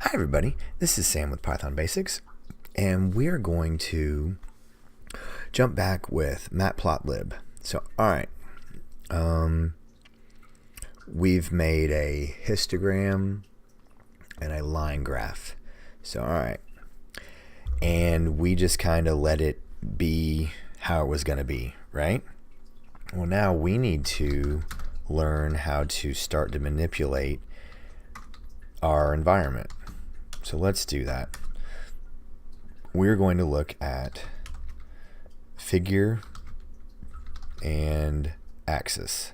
Hi everybody, this is Sam with Python Basics, and we're going to jump back with Matplotlib. So, alright, we've made a histogram and a line graph. So, alright, and we just kind of let it be how it was going to be, right? Well, now we need to learn how to start to manipulate our environment. So let's do that. We're going to look at figure and axis.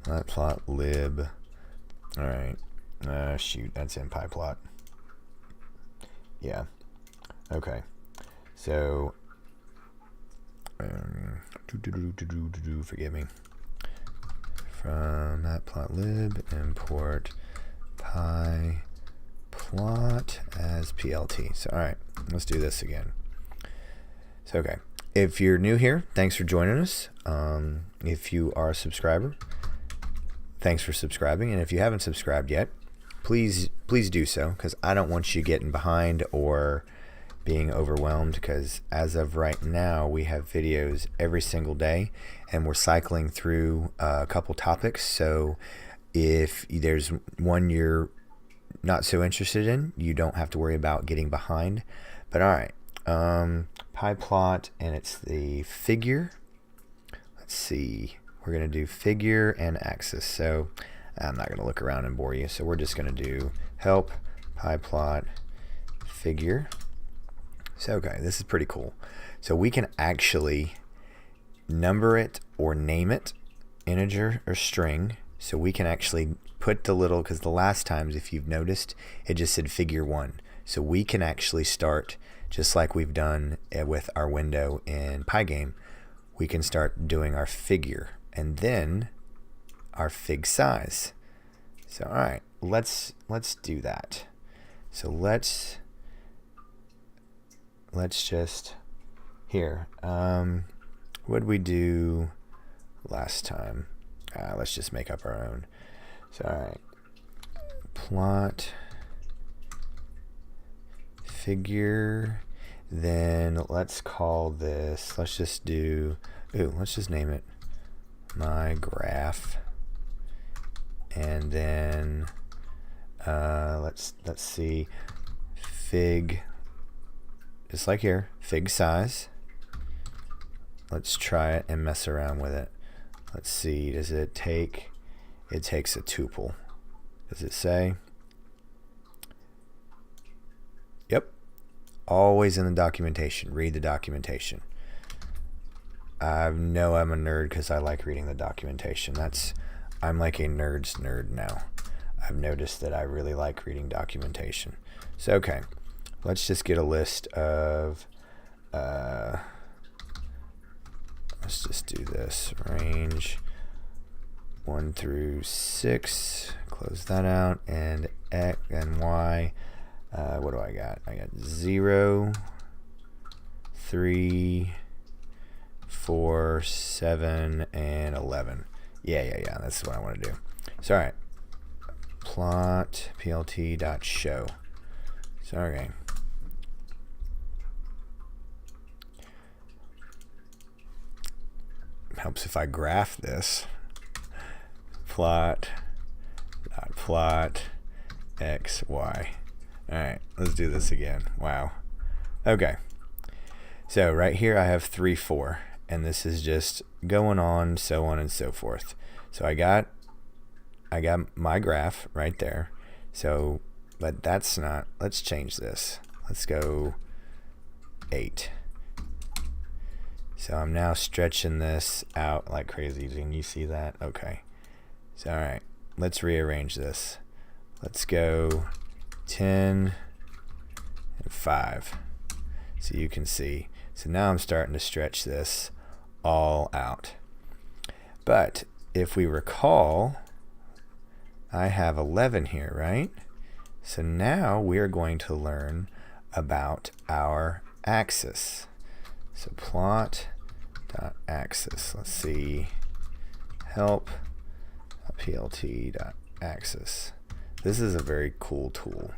Matplotlib. Alright. Shoot, that's in Pyplot. Yeah. Okay. So, forgive me. From Matplotlib, import Pyplot as PLT. So, alright, let's do this again. So, okay. If you're new here, thanks for joining us. If you are a subscriber, thanks for subscribing. And if you haven't subscribed yet, please do so, because I don't want you getting behind or being overwhelmed, because as of right now, we have videos every single day, and we're cycling through a couple topics. So if there's one you're not so interested in, you don't have to worry about getting behind. But all right, Pyplot, and it's the figure. Let's see, we're gonna do figure and axis. So I'm not gonna look around and bore you, so we're just gonna do help Pyplot figure. So okay, this is pretty cool. So we can actually number it or name it, integer or string. So we can actually put the little, because the last times, if you've noticed, it just said figure 1. So we can actually start, just like we've done with our window in Pygame, we can start doing our figure and then our fig size. So all right, let's do that. So let's just, here, what did we do last time? Let's just make up our own. So, all right, plot figure, then let's call this, let's just do, let's just name it my graph, and then let's see, fig, just like here, fig size. Let's try it and mess around with it. Let's see, does it take, it takes a tuple. Does it say? Yep. Always in the documentation. Read the documentation. I know I'm a nerd because I like reading the documentation. I'm like a nerd's nerd now. I've noticed that I really like reading documentation. So, okay. Let's just get a list of, let's just do this, range 1 through 6, close that out, and X and Y, what do I got? I got 0, 3, 4, 7, and 11. Yeah, that's what I want to do. So, all right, plot plt.show. So, okay. Helps if I graph this. Plot x, y. Alright, let's do this again. Wow. Okay. So right here I have 3, 4. And this is just going on, so on and so forth. So I got my graph right there. So, but that's not, let's change this. Let's go 8. So I'm now stretching this out like crazy. Can you see that? Okay. So all right, let's rearrange this. Let's go 10 and 5. So you can see. So now I'm starting to stretch this all out. But if we recall, I have 11 here, right? So now we're going to learn about our axis. So plot dot axis. Let's see, help plt dot axis. This is a very cool tool.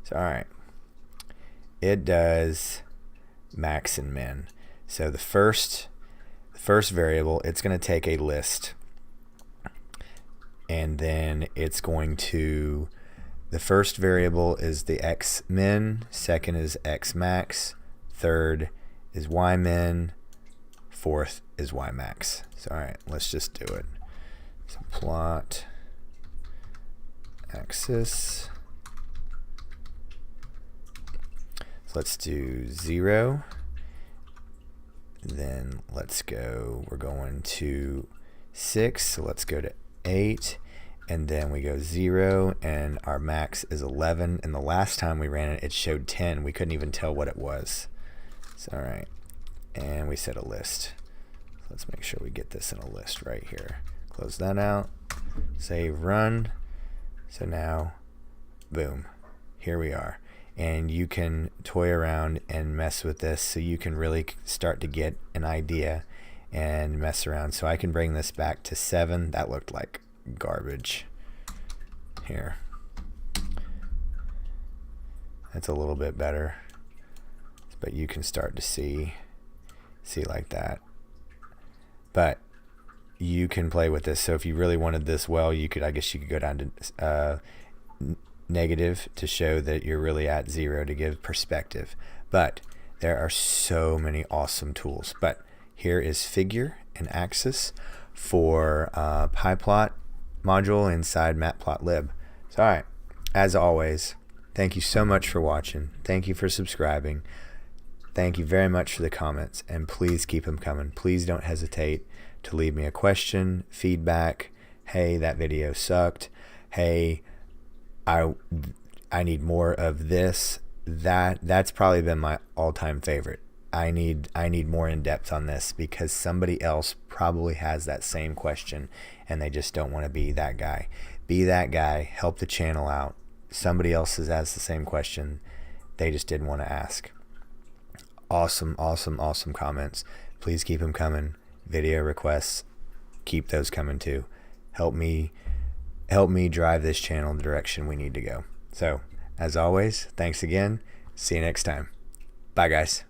So all right, it does max and min. So the first variable, it's going to take a list, and then it's going to, the first variable is the x min, second is x max, third is y min, fourth is y max. So all right, let's just do it. So plot axis. So let's do 0. Then let's go, we're going to 6, so let's go to 8, and then we go 0, and our max is 11, and the last time we ran it, it showed 10. We couldn't even tell what it was. So all right, and we set a list. Let's make sure we get this in a list right here. Close that out, save, run. So now, boom, here we are. And you can toy around and mess with this so you can really start to get an idea and mess around. So I can bring this back to 7. That looked like garbage. Here. That's a little bit better. But you can start to see like that. But you can play with this. So if you really wanted this well, you could, I guess you could go down to negative to show that you're really at 0 to give perspective. But there are so many awesome tools. But here is figure and axis for Pyplot module inside Matplotlib. So all right, as always, thank you so much for watching. Thank you for subscribing. Thank you very much for the comments, and please keep them coming. Please don't hesitate to leave me a question, feedback. Hey, that video sucked. Hey, I need more of this. That's probably been my all-time favorite. I need more in depth on this because somebody else probably has that same question and they just don't want to be that guy. Be that guy, help the channel out. Somebody else has asked the same question, they just didn't want to ask. Awesome comments. Please keep them coming. Video requests, keep those coming too. Help me drive this channel in the direction we need to go. So, as always, thanks again. See you next time. Bye, guys.